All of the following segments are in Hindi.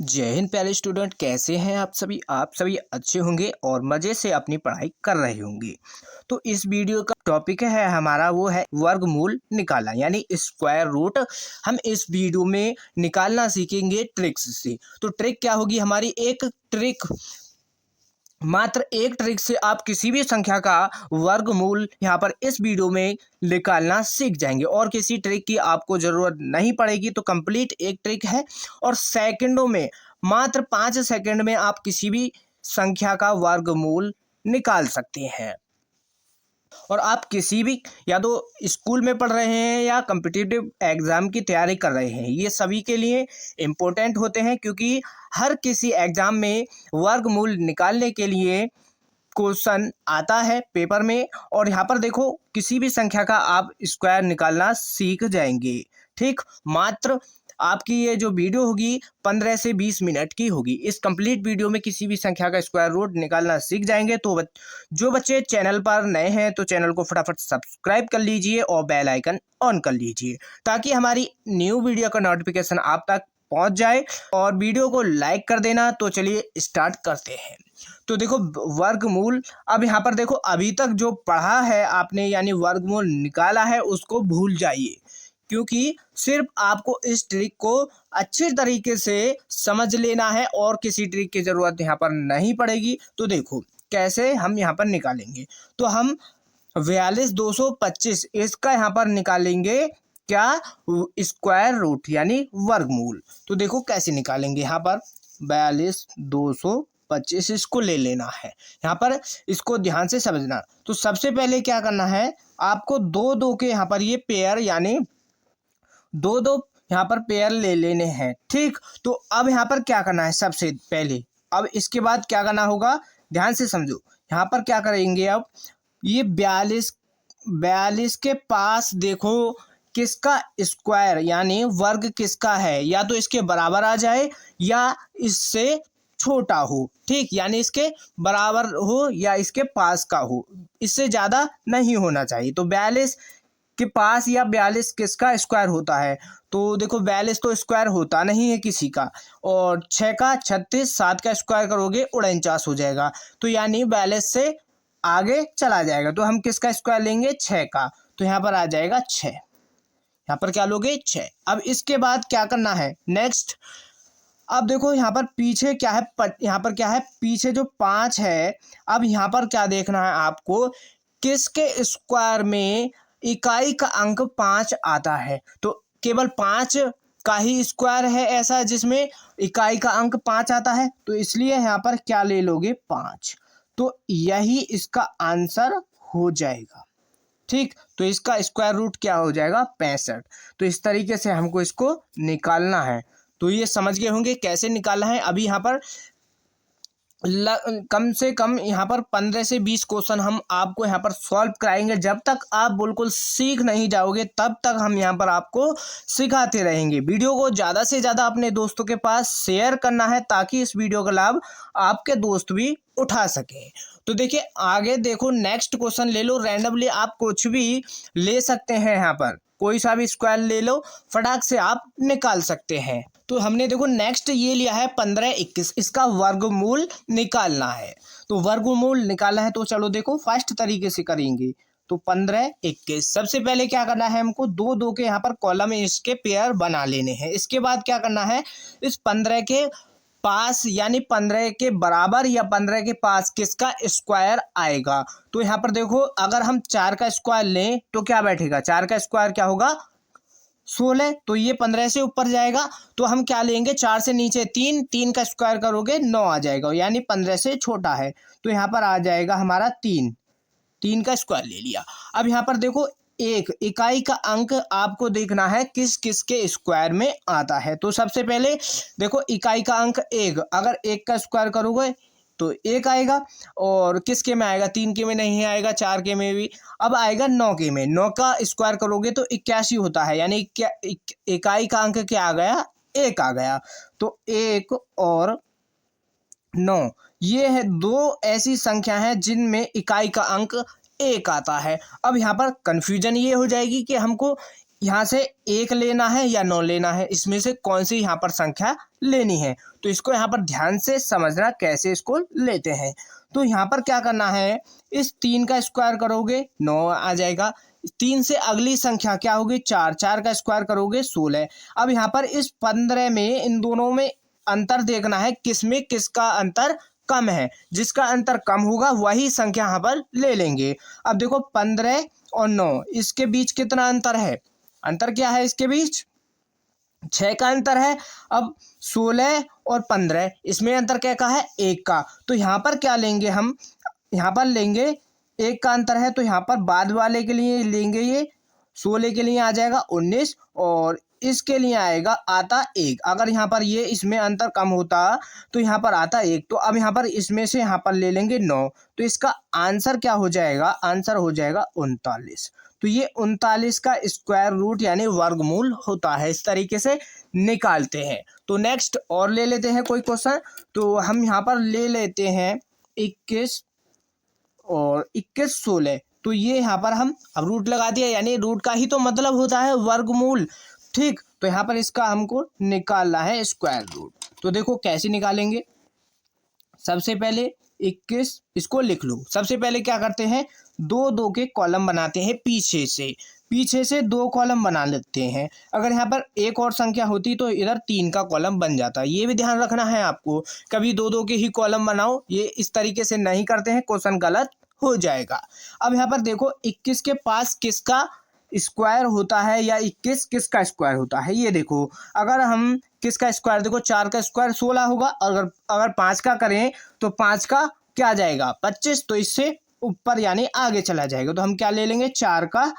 जय हिंद प्यारे स्टूडेंट, कैसे हैं आप सभी अच्छे होंगे और मज़े से अपनी पढ़ाई कर रहे होंगे। तो इस वीडियो का टॉपिक है हमारा वो है वर्गमूल निकालना यानी स्क्वायर रूट। हम इस वीडियो में निकालना सीखेंगे ट्रिक्स से। तो ट्रिक क्या होगी हमारी, एक ट्रिक, मात्र एक ट्रिक से आप किसी भी संख्या का वर्गमूल यहाँ पर इस वीडियो में निकालना सीख जाएंगे और किसी ट्रिक की आपको ज़रूरत नहीं पड़ेगी। तो कंप्लीट एक ट्रिक है और सेकंडों में, मात्र 5 सेकंड में आप किसी भी संख्या का वर्गमूल निकाल सकते हैं। और आप किसी भी, या तो स्कूल में पढ़ रहे हैं या कॉम्पिटिटिव एग्ज़ाम की तैयारी कर रहे हैं, ये सभी के लिए इम्पोर्टेंट होते हैं क्योंकि हर किसी एग्ज़ाम में वर्गमूल निकालने के लिए क्वेश्चन आता है पेपर में। और यहाँ पर देखो, किसी भी संख्या का आप स्क्वायर निकालना सीख जाएंगे। ठीक, मात्र आपकी ये जो वीडियो होगी 15 से 20 मिनट की होगी। इस कंप्लीट वीडियो में किसी भी संख्या का स्क्वायर रूट निकालना सीख जाएंगे। तो जो बच्चे चैनल पर नए हैं तो चैनल को फटाफट सब्सक्राइब कर लीजिए और बेल आइकन ऑन कर लीजिए ताकि हमारी न्यू वीडियो का नोटिफिकेशन आप तक पहुंच जाए। और वीडियो को लाइक कर देना। तो चलिए स्टार्ट करते हैं। तो देखो वर्गमूल, अब यहाँ पर देखो, अभी तक जो पढ़ा है आपने यानी वर्गमूल निकाला है उसको भूल जाइए, क्योंकि सिर्फ आपको इस ट्रिक को अच्छे तरीके से समझ लेना है और किसी ट्रिक की ज़रूरत यहाँ पर नहीं पड़ेगी। तो देखो कैसे हम यहाँ पर निकालेंगे। तो हम 42,225 इसका यहाँ पर निकालेंगे क्या, स्क्वायर रूट यानी वर्गमूल। तो देखो कैसे निकालेंगे। यहाँ पर 42,225 इसको ले लेना है। यहाँ पर इसको ध्यान से समझना। तो सबसे पहले क्या करना है, आपको दो दो के यहाँ पर ये पेयर यानी दो दो यहाँ पर पेयर ले लेने हैं। ठीक, तो अब यहाँ पर क्या करना है सबसे पहले, अब इसके बाद क्या करना होगा ध्यान से समझो। यहाँ पर क्या करेंगे, अब ये 42 के पास देखो किसका स्क्वायर यानी वर्ग किसका है, या तो इसके बराबर आ जाए या इससे छोटा हो। ठीक, यानी इसके बराबर हो या इसके पास का हो, इससे ज़्यादा नहीं होना चाहिए। तो 42 के पास या 42 किसका स्क्वायर होता है, तो देखो 42 तो स्क्वायर होता नहीं है किसी का, और 6 का 36, 7 का स्क्वायर करोगे 49 हो जाएगा। तो यानी 42 से आगे चला जाएगा। तो हम किसका स्क्वायर लेंगे, 6 का। तो यहाँ पर आ जाएगा 6, यहाँ पर क्या लोगे 6। अब इसके बाद क्या करना है नेक्स्ट, अब देखो यहाँ पर पीछे क्या है, यहाँ पर क्या है पीछे जो 5 है। अब यहाँ पर क्या देखना है आपको, किसके स्क्वायर में इकाई का अंक 5 आता है। तो केवल 5 का ही स्क्वायर है ऐसा जिसमें इकाई का अंक 5 आता है, तो इसलिए यहाँ पर क्या ले लोगे 5। तो यही इसका आंसर हो जाएगा। ठीक, तो इसका स्क्वायर रूट क्या हो जाएगा 65। तो इस तरीके से हमको इसको निकालना है। तो ये समझ गए होंगे कैसे निकालना है। अभी यहाँ पर कम से कम यहाँ पर 15 से 20 क्वेश्चन हम आपको यहाँ पर सॉल्व कराएंगे। जब तक आप बिल्कुल सीख नहीं जाओगे तब तक हम यहाँ पर आपको सिखाते रहेंगे। वीडियो को ज़्यादा से ज़्यादा अपने दोस्तों के पास शेयर करना है ताकि इस वीडियो का लाभ आपके दोस्त भी उठा सकें। तो देखिए आगे देखो, नेक्स्ट क्वेश्चन ले लो, रैंडमली आप कुछ भी ले सकते हैं। यहाँ पर कोई सा भी स्क्वायर ले लो, फटाक से आप निकाल सकते हैं। तो हमने देखो नेक्स्ट ये लिया है 1521, इसका वर्गमूल निकालना है। तो वर्गमूल निकालना है तो चलो देखो फर्स्ट तरीके से करेंगे। तो 1521 सबसे पहले क्या करना है, हमको दो दो के यहाँ पर कॉलम इसके पेयर बना लेने हैं। इसके बाद क्या करना है, इस 15 के पास यानी 15 के बराबर या 15 के पास किसका स्क्वायर आएगा। तो यहाँ पर देखो, अगर हम 4 का स्क्वायर लें तो क्या बैठेगा, 4 का स्क्वायर क्या होगा 16। तो ये 15 से ऊपर जाएगा। तो हम क्या लेंगे, 4 से नीचे 3, 3 का स्क्वायर करोगे 9 आ जाएगा, यानी 15 से छोटा है। तो यहाँ पर आ जाएगा हमारा 3, 3 का स्क्वायर ले लिया। अब यहाँ पर देखो, एक इकाई का अंक आपको देखना है किस किस के स्क्वायर में आता है। तो सबसे पहले देखो इकाई का अंक 1, अगर 1 का स्क्वायर करोगे तो 1 आएगा, और किसके में आएगा, 3 के में नहीं आएगा, 4 के में भी। अब आएगा 9 के में, 9 का स्क्वायर करोगे तो 81 होता है, यानी इकाई का अंक क्या आ गया, 1 आ गया। तो 1 और 9 ये है दो ऐसी संख्या हैं जिनमें इकाई का अंक 1 आता है। अब यहाँ पर कन्फ्यूजन ये हो जाएगी कि हमको यहाँ से 1 लेना है या 9 लेना है, इसमें से कौन सी यहाँ पर संख्या लेनी है। तो इसको यहाँ पर ध्यान से समझना कैसे इसको लेते हैं। तो यहाँ पर क्या करना है, इस 3 का स्क्वायर करोगे 9 आ जाएगा। 3 से अगली संख्या क्या होगी 4, 4 का स्क्वायर करोगे 16। अब यहाँ पर इस 15 में इन दोनों में अंतर देखना है, किस में किसका अंतर कम है। जिसका अंतर कम होगा वही संख्या यहाँ पर ले लेंगे। अब देखो 15 और 9 इसके बीच कितना अंतर है, अंतर क्या है इसके बीच 6 का अंतर है। अब 16 और 15 इसमें अंतर क्या का है 1 का। तो यहाँ पर क्या लेंगे हम, यहाँ पर लेंगे 1 का अंतर है, तो यहाँ पर बाद वाले के लिए लेंगे ये 16 के लिए आ जाएगा 19 और इसके लिए आएगा आता 1। अगर यहाँ पर ये इसमें अंतर कम होता तो यहाँ पर आता 1। तो अब यहाँ पर इसमें से यहाँ पर ले लेंगे 9। तो इसका आंसर क्या हो जाएगा, आंसर हो जाएगा 39। तो ये 39 का स्क्वायर रूट यानी वर्गमूल होता है। इस तरीके से निकालते हैं। तो नेक्स्ट और ले लेते हैं कोई क्वेश्चन। तो हम यहाँ पर ले लेते हैं 21 और 21 16। तो ये यहाँ पर हम अब रूट लगा दिया, यानी रूट का ही तो मतलब होता है वर्गमूल। ठीक, तो यहाँ पर इसका हमको निकालना है स्क्वायर रूट। तो देखो कैसे निकालेंगे। सबसे पहले 21 इसको लिख लो। सबसे पहले क्या करते हैं, 2 के कॉलम बनाते हैं पीछे से 2 कॉलम बना लेते हैं। अगर यहाँ पर एक और संख्या होती तो इधर 3 का कॉलम बन जाता। ये भी ध्यान रखना है आपको, कभी 2 के ही कॉलम बनाओ, ये इस तरीके से नहीं करते हैं, क्वेश्चन गलत हो जाएगा। अब यहाँ पर देखो 21 के पास किसका स्क्वायर होता है या 21 किसका स्क्वायर होता है, ये देखो। अगर हम किसका स्क्वायर, देखो 4 का स्क्वायर 16 होगा, अगर 5 का करें तो 5 का क्या आ जाएगा 25। तो इससे ऊपर यानी आगे चला जाएगा। तो हम क्या ले लेंगे 4 का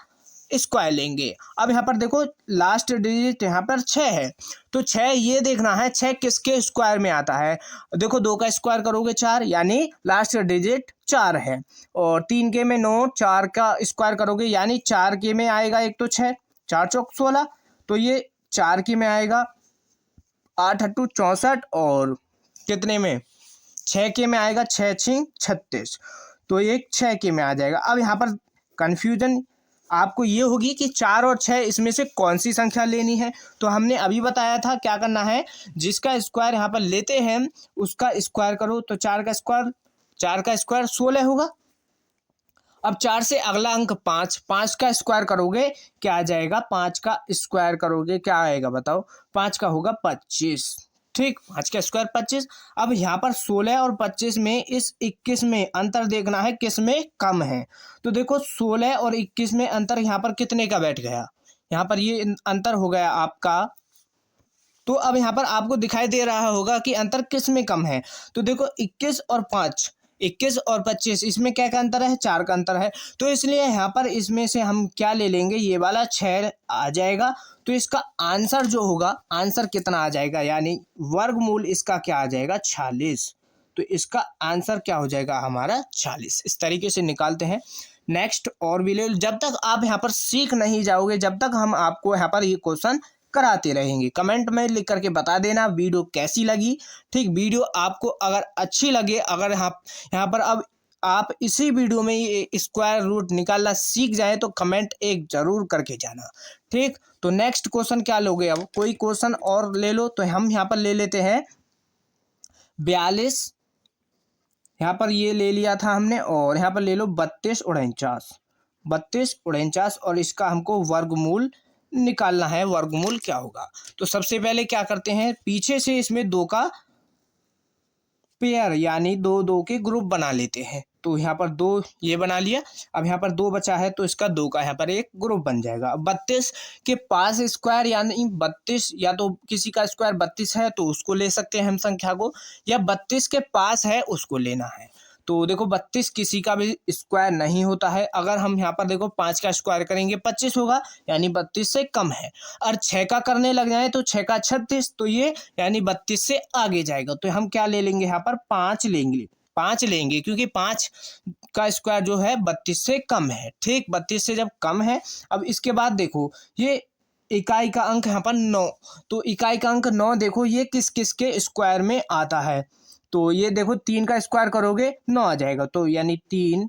स्क्वायर लेंगे। अब यहाँ पर देखो लास्ट डिजिट यहाँ पर 6 है, तो 6 ये देखना है 6 किसके स्क्वायर में आता है। देखो 2 का स्क्वायर करोगे 4 यानी लास्ट डिजिट 4 है। और 3 के में 9, 4 का स्क्वायर करोगे यानी 4 के में आएगा एक तो 6, 4 चौक 16। तो ये 4 के में आएगा 8 अट्टू 64 और कितने में 6 के में आएगा 6 6 36। तो ये 6 के में आ जाएगा। अब यहाँ पर कन्फ्यूजन आपको ये होगी कि 4 और 6 इसमें से कौन सी संख्या लेनी है। तो हमने अभी बताया था क्या करना है, जिसका स्क्वायर यहाँ पर लेते हैं उसका स्क्वायर करो। तो 4 का स्क्वायर 16 होगा। अब 4 से अगला अंक 5, 5 का स्क्वायर करोगे क्या आ जाएगा, 5 का स्क्वायर करोगे क्या आएगा बताओ, 5 का होगा 25। ठीक, 5 का स्क्वायर 25। अब यहाँ पर 16 और 25 में इस 21 में अंतर देखना है किस में कम है। तो देखो 16 और 21 में अंतर यहाँ पर कितने का बैठ गया, यहाँ पर ये अंतर हो गया आपका। तो अब यहाँ पर आपको दिखाई दे रहा होगा कि अंतर किस में कम है। तो देखो 21 और 25 इसमें क्या का अंतर है, 4 का अंतर है। तो इसलिए यहाँ पर इसमें से हम क्या ले लेंगे, ये वाला 6 आ जाएगा। तो इसका आंसर जो होगा, आंसर कितना आ जाएगा यानी वर्गमूल इसका क्या आ जाएगा 46। तो इसका आंसर क्या हो जाएगा हमारा 46। इस तरीके से निकालते हैं। नेक्स्ट और भी ले, जब तक आप यहाँ पर सीख नहीं जाओगे जब तक हम आपको यहाँ पर ये क्वेश्चन कराते रहेंगे। कमेंट में लिख करके बता देना वीडियो कैसी लगी। ठीक, वीडियो आपको अगर अच्छी लगे, अगर यहाँ पर अब आप इसी वीडियो में ये स्क्वायर रूट निकालना सीख जाए तो कमेंट एक जरूर करके जाना। ठीक, तो नेक्स्ट क्वेश्चन क्या लोगे, अब कोई क्वेश्चन और ले लो। तो हम यहाँ पर ले लेते हैं 42, यहाँ पर ये ले लिया था हमने। और यहाँ पर ले लो 32 49 और इसका हमको वर्गमूल निकालना है। वर्गमूल क्या होगा, तो सबसे पहले क्या करते हैं, पीछे से इसमें 2 का पेयर यानी 2 के ग्रुप बना लेते हैं। तो यहाँ पर 2 ये बना लिया। अब यहाँ पर 2 बचा है तो इसका 2 का यहाँ पर एक ग्रुप बन जाएगा। 32 के पास स्क्वायर यानी 32, या तो किसी का स्क्वायर 32 है तो उसको ले सकते हैं हम संख्या को, या 32 के पास है उसको लेना है। तो देखो 32 किसी का भी स्क्वायर नहीं होता है। अगर हम यहाँ पर देखो 5 का स्क्वायर करेंगे 25 होगा यानी 32 से कम है। और 6 का करने लग जाए तो 6 का 36, तो ये यानी 32 से आगे जाएगा। तो हम क्या ले लेंगे, यहाँ पर 5 लेंगे क्योंकि 5 का स्क्वायर जो है 32 से कम है। ठीक, 32 से जब कम है। अब इसके बाद देखो ये इकाई का अंक यहाँ पर 9, तो इकाई का अंक 9 देखो ये किस किस के स्क्वायर में आता है। तो ये देखो 3 का स्क्वायर करोगे 9 आ जाएगा। तो यानी 3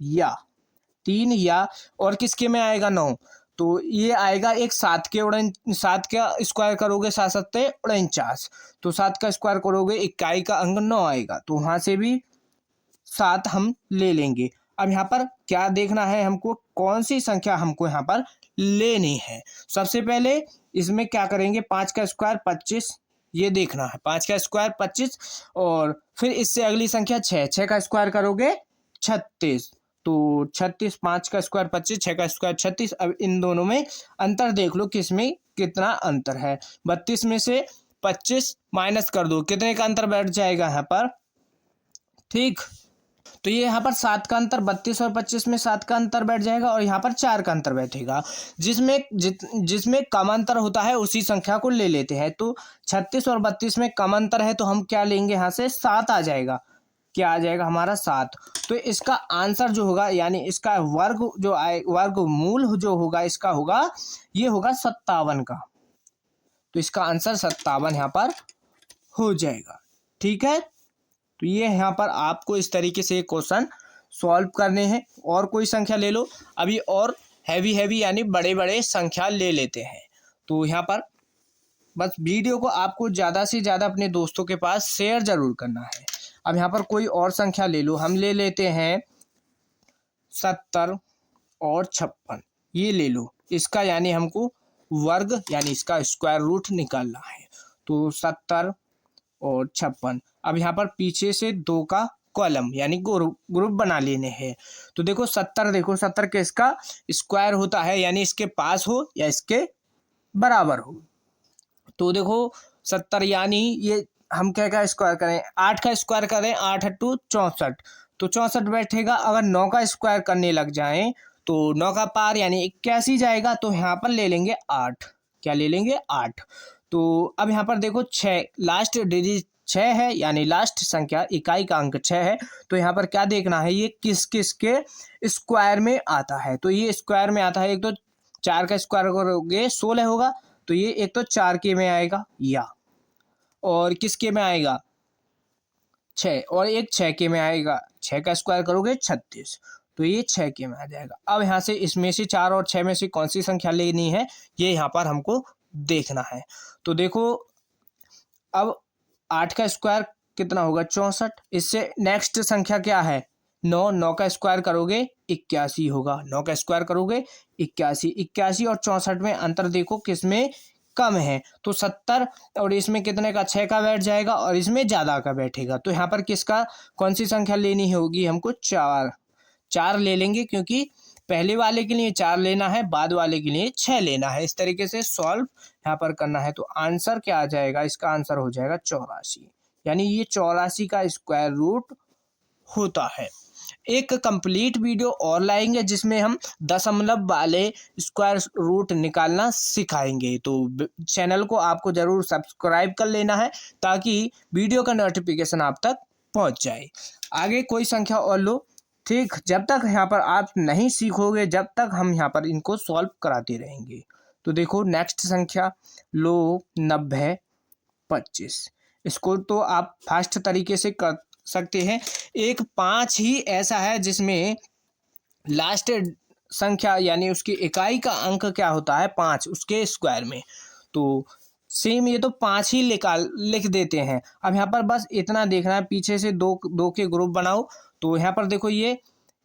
या और किसके में आएगा 9, तो ये आएगा एक 7 के 7 का स्क्वायर करोगे 7 सत्ते 49, तो 7 का स्क्वायर करोगे इकाई का अंक 9 आएगा, तो वहाँ से भी 7 हम ले लेंगे। अब यहाँ पर क्या देखना है हमको, कौन सी संख्या हमको यहाँ पर लेनी है। सबसे पहले इसमें क्या करेंगे, 5 का स्क्वायर 25, ये देखना है 5 का स्क्वायर 25, और फिर इससे अगली संख्या 6, 6 का स्क्वायर करोगे 36, तो 36, 5 का स्क्वायर 25, 6 का स्क्वायर 36। अब इन दोनों में अंतर देख लो किसमें कितना अंतर है। 32 में से 25 माइनस कर दो, कितने का अंतर बैठ जाएगा यहाँ पर, ठीक। तो ये यहाँ पर 7 का अंतर, 32 और 25 में 7 का अंतर बैठ जाएगा, और यहाँ पर 4 का अंतर बैठेगा। जिसमें कम अंतर होता है उसी संख्या को ले लेते हैं। तो 36 और 32 में कम अंतर है, तो हम क्या लेंगे, यहाँ से 7 आ जाएगा। क्या आ जाएगा हमारा 7। तो इसका आंसर जो होगा, यानी इसका वर्ग जो आए, वर्गमूल जो होगा इसका होगा, ये होगा 57 का। तो इसका आंसर 57 यहाँ पर हो जाएगा, ठीक है। तो ये यहाँ पर आपको इस तरीके से क्वेश्चन सॉल्व करने हैं। और कोई संख्या ले लो, अभी और हैवी यानी बड़े बड़े संख्या ले लेते हैं। तो यहाँ पर बस वीडियो को आपको ज़्यादा से ज़्यादा अपने दोस्तों के पास शेयर ज़रूर करना है। अब यहाँ पर कोई और संख्या ले लो, हम ले लेते हैं 70 और 56, ये ले लो। इसका यानी हमको वर्ग यानी इसका स्क्वायर रूट निकालना है। तो 70 और 56। अब यहाँ पर पीछे से 2 का कॉलम यानी ग्रुप बना लेने हैं। तो देखो 70, देखो 70 के इसका स्क्वायर होता है, यानी इसके पास हो या इसके बराबर हो। तो देखो 70 यानी ये हम क्या स्क्वायर करें, 8 का स्क्वायर करें, 8 8 64, तो 64 बैठेगा। अगर 9 का स्क्वायर करने लग जाएं तो 9 का पार यानी 81 जाएगा। तो यहाँ पर ले लेंगे 8, क्या ले लेंगे 8। तो अब यहाँ पर देखो 6 लास्ट डिजिट 6 है, यानी लास्ट संख्या इकाई का अंक 6 है। तो यहाँ पर क्या देखना है, ये किस किस के स्क्वायर में आता है। तो ये स्क्वायर में आता है, एक तो 4 का स्क्वायर करोगे 16 होगा, तो ये एक तो 4 के में आएगा, या और किसके में आएगा 6, और एक 6 के में आएगा। 6 का स्क्वायर करोगे 36, तो ये 6 के में आ जाएगा। अब यहाँ से इसमें से 4 और 6 में से कौन सी संख्या लेनी है, ये यहाँ पर हमको देखना है। तो देखो अब 8 का स्क्वायर कितना होगा 64, इससे नेक्स्ट संख्या क्या है 9, 9 का स्क्वायर करोगे 81 होगा, 9 का स्क्वायर करोगे 81, 81 और 64 में अंतर देखो किसमें कम है। तो 70 और इसमें कितने का 6 का बैठ जाएगा, और इसमें ज़्यादा का बैठेगा। तो यहाँ पर किसका कौन सी संख्या लेनी होगी हमको, 4 ले लेंगे, क्योंकि पहले वाले के लिए 4 लेना है, बाद वाले के लिए 6 लेना है। इस तरीके से सॉल्व यहाँ पर करना है। तो आंसर क्या आ जाएगा, इसका आंसर हो जाएगा 84, यानी ये 84 का स्क्वायर रूट होता है। एक कंप्लीट वीडियो और लाएंगे जिसमें हम दशमलव वाले स्क्वायर रूट निकालना सिखाएंगे। तो चैनल को आपको ज़रूर सब्सक्राइब कर लेना है, ताकि वीडियो का नोटिफिकेशन आप तक पहुंच जाए। आगे कोई संख्या और लो, ठीक। जब तक यहाँ पर आप नहीं सीखोगे, जब तक हम यहाँ पर इनको सॉल्व कराते रहेंगे। तो देखो नेक्स्ट संख्या लो 90 25, इसको तो आप फास्ट तरीके से कर सकते हैं। एक 5 ही ऐसा है जिसमें लास्ट संख्या यानी उसकी इकाई का अंक क्या होता है 5, उसके स्क्वायर में। तो सेम ये तो 5 ही लिख देते हैं। अब यहाँ पर बस इतना देखना है, पीछे से दो के ग्रुप बनाओ। तो यहाँ पर देखो ये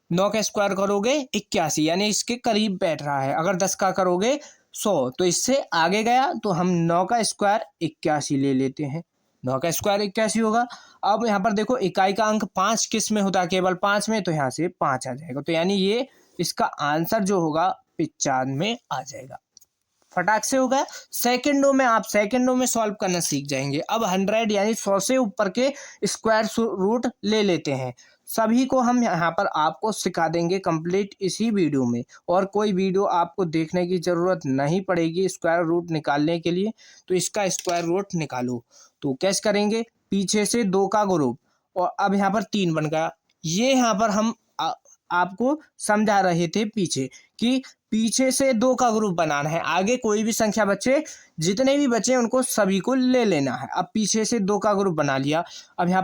9 का स्क्वायर करोगे 81, यानी इसके करीब बैठ रहा है। अगर 10 का करोगे 100, तो इससे आगे गया, तो हम 9 का स्क्वायर 81 ले लेते हैं। 9 का स्क्वायर 81 होगा। अब यहाँ पर देखो इकाई का अंक 5 किस में होता है, केवल 5 में, तो यहाँ से 5 आ जाएगा। तो यानी ये इसका आंसर जो होगा 95 में आ जाएगा। फटाक से होगा। सेकंडों में आप सेकंडों में सॉल्व करना सीख जाएंगे। अब 100 यानी 100 से ऊपर के स्क्वायर रूट ले लेते हैं। सभी को हम यहाँ पर आपको सिखा देंगे कंप्लीट इसी वीडियो में, और कोई वीडियो आपको देखने की ज़रूरत नहीं पड़ेगी स्क्वायर रूट निकालने के लिए। तो इसका स्क्वायर रूट निकालो। तो कैसे करेंगे, पीछे से 2 का ग्रुप, और अब यहाँ पर 3 बन गया। ये यहाँ पर हम आपको समझा रहे थे पीछे कि पीछे से 2 का ग्रुप बनाना है, आगे कोई भी संख्या बचे, जितने भी बचे उनको सभी को ले लेना है। अब पीछे से 2 का ग्रुप बना लिया। अब यहाँ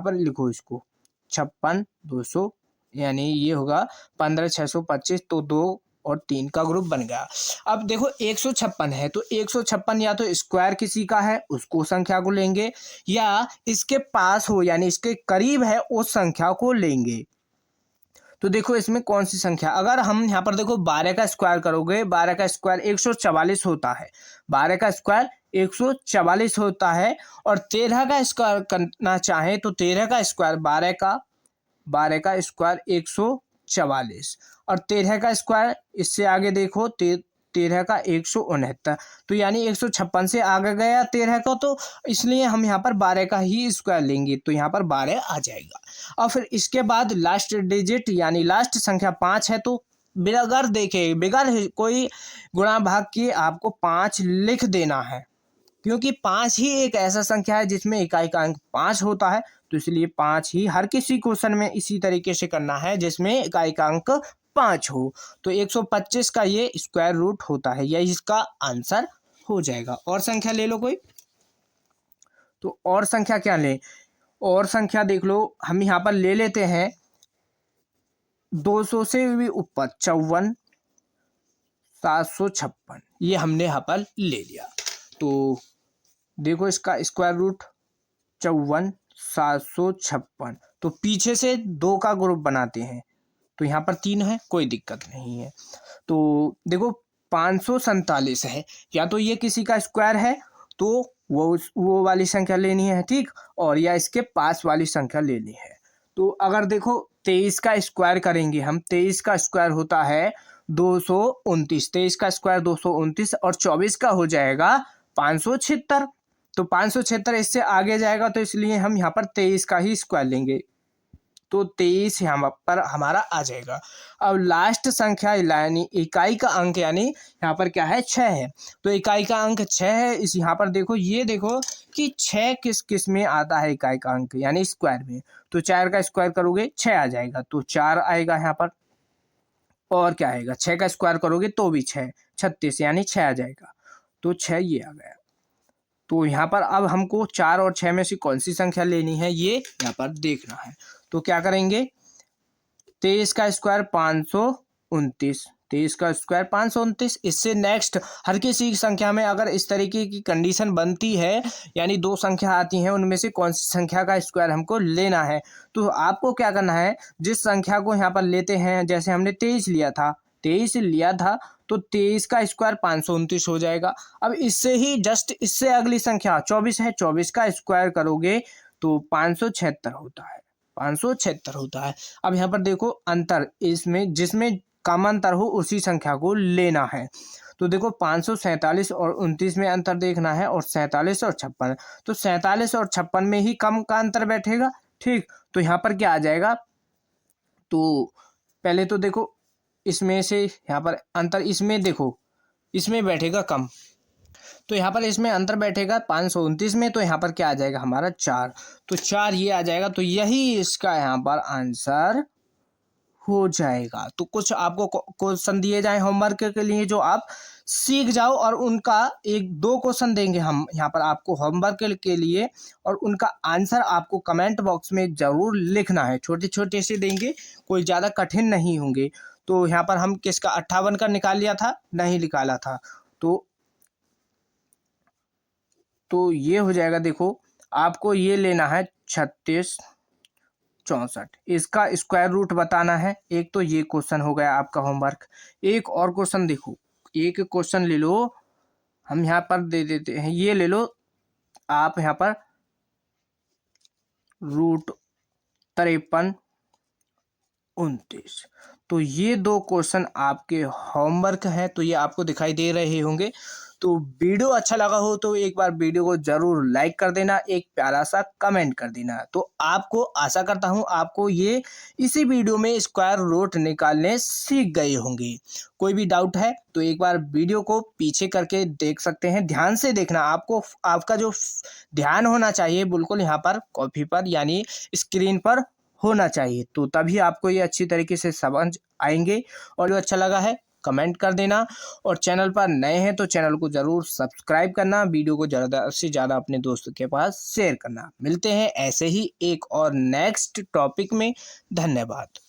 पर लिखो इसको 56 200, यानी ये होगा 15 625, तो 2 और 3 का ग्रुप बन गया। अब देखो 156 है तो 156 या तो स्क्वायर किसी का है उसको संख्या को लेंगे, या इसके पास हो यानी इसके करीब है उस संख्या को लेंगे। तो देखो इसमें कौन सी संख्या, अगर हम यहाँ पर देखो 12 का स्क्वायर करोगे, 12 का स्क्वायर 144 होता है, 12 का स्क्वायर 144 होता है। और 13 का स्क्वायर करना चाहे तो 13 का स्क्वायर 12 का स्क्वायर 144 और 13 का स्क्वायर इससे आगे देखो 13 का 169, तो यानी 156 से आगे गया 13 का, तो इसलिए हम यहाँ पर 12 का ही स्क्वायर लेंगे, तो यहाँ पर 12 आ जाएगा। और फिर इसके बाद लास्ट डिजिट यानी लास्ट संख्या 5 है, तो बगैर देखे बगैर कोई गुणा भाग के आपको 5 लिख देना है, क्योंकि 5 ही एक ऐसा संख्या है जिसमें इकाई का अंक 5 होता है, तो इसलिए 5 ही हर किसी क्वेश्चन में इसी तरीके से करना है जिसमें इकाई का अंक 5 हो। तो 125 का ये स्क्वायर रूट होता है, यही इसका आंसर हो जाएगा। और संख्या ले लो कोई, तो और संख्या क्या लें, और संख्या देख लो, हम यहाँ पर ले लेते हैं 200 से भी ऊपर 54 756, ये हमने यहाँ पर ले लिया। तो देखो इसका स्क्वायर रूट 54 756, तो पीछे से 2 का ग्रुप बनाते हैं, तो यहाँ पर 3 है, कोई दिक्कत नहीं है। तो देखो 547 है, या तो ये किसी का स्क्वायर है तो वो वाली संख्या लेनी है, ठीक, और या इसके पास वाली संख्या लेनी है। तो अगर देखो 23 का स्क्वायर करेंगे हम, 23 का स्क्वायर होता है 229, 23 का स्क्वायर 229 और 24 का हो जाएगा 576, तो 576 इससे आगे जाएगा, तो इसलिए हम यहाँ पर 23 का ही स्क्वायर लेंगे, तो 23 यहाँ पर हमारा आ जाएगा। अब लास्ट संख्या यानी इकाई का अंक यानी यहाँ पर क्या है 6 है, तो इकाई का अंक 6 है। इस यहाँ पर देखो ये देखो कि 6 किस किस में आता है इकाई का अंक यानी स्क्वायर में, तो 4 का स्क्वायर करोगे 6 आ जाएगा, तो 4 आएगा यहाँ पर। और क्या आएगा, 6 का स्क्वायर करोगे तो भी 6, 36 यानी 6 आ जाएगा, तो 6 ये आ गया। तो यहाँ पर अब हमको 4 और 6 में से कौन सी संख्या लेनी है ये यहाँ पर देखना है। तो क्या करेंगे, 23 का स्क्वायर 529, 23 का स्क्वायर 529, इससे नेक्स्ट हर किसी संख्या में अगर इस तरीके की कंडीशन बनती है यानी 2 संख्या आती हैं उनमें से कौन सी संख्या का स्क्वायर हमको लेना है, तो आपको क्या करना है, जिस संख्या को यहाँ पर लेते हैं, जैसे हमने 23 लिया था, 23 लिया था तो 23 का स्क्वायर 529 हो जाएगा। अब इससे ही जस्ट इससे अगली संख्या 24 है, 24 का स्क्वायर करोगे तो 576 होता है, 576 होता है। अब यहाँ पर देखो अंतर, इसमें जिसमें कम अंतर हो उसी संख्या को लेना है। तो देखो 547 और 29 में अंतर देखना है, और 47 और 56, तो 47 और 56 में ही कम का अंतर बैठेगा, ठीक। तो यहाँ पर क्या आ जाएगा, तो पहले तो देखो इसमें से यहाँ पर अंतर, इसमें देखो इसमें बैठेगा कम, तो यहाँ पर इसमें अंतर बैठेगा 529 में, तो यहाँ पर क्या आ जाएगा हमारा 4, तो 4 ये आ जाएगा, तो यही इसका यहाँ पर आंसर हो जाएगा। तो कुछ आपको क्वेश्चन दिए जाए होमवर्क के लिए जो आप सीख जाओ, और उनका 1-2 क्वेश्चन देंगे हम यहाँ पर आपको होमवर्क के लिए, और उनका आंसर आपको कमेंट बॉक्स में ज़रूर लिखना है, छोटे छोटे से देंगे, कोई ज़्यादा कठिन नहीं होंगे। तो यहाँ पर हम किसका 58 का निकाल लिया था, नहीं निकाला था, तो ये हो जाएगा। देखो आपको ये लेना है 36 64, इसका स्क्वायर रूट बताना है। एक तो ये क्वेश्चन हो गया आपका होमवर्क। एक और क्वेश्चन देखो, एक क्वेश्चन ले लो, हम यहाँ पर दे देते हैं, ये ले लो आप यहाँ पर रूट 53 29, तो ये 2 क्वेश्चन आपके होमवर्क हैं, तो ये आपको दिखाई दे रहे होंगे। तो वीडियो अच्छा लगा हो तो एक बार वीडियो को जरूर लाइक कर देना, एक प्यारा सा कमेंट कर देना। तो आपको आशा करता हूँ आपको ये इसी वीडियो में स्क्वायर रूट निकालने सीख गए होंगे। कोई भी डाउट है तो एक बार वीडियो को पीछे करके देख सकते हैं, ध्यान से देखना। आपको आपका जो ध्यान होना चाहिए बिल्कुल यहाँ पर कॉपी पर यानी स्क्रीन पर होना चाहिए, तो तभी आपको ये अच्छी तरीके से समझ आएंगे। और जो अच्छा लगा है कमेंट कर देना, और चैनल पर नए हैं तो चैनल को ज़रूर सब्सक्राइब करना, वीडियो को ज़्यादा से ज़्यादा अपने दोस्तों के पास शेयर करना। मिलते हैं ऐसे ही एक और नेक्स्ट टॉपिक में। धन्यवाद।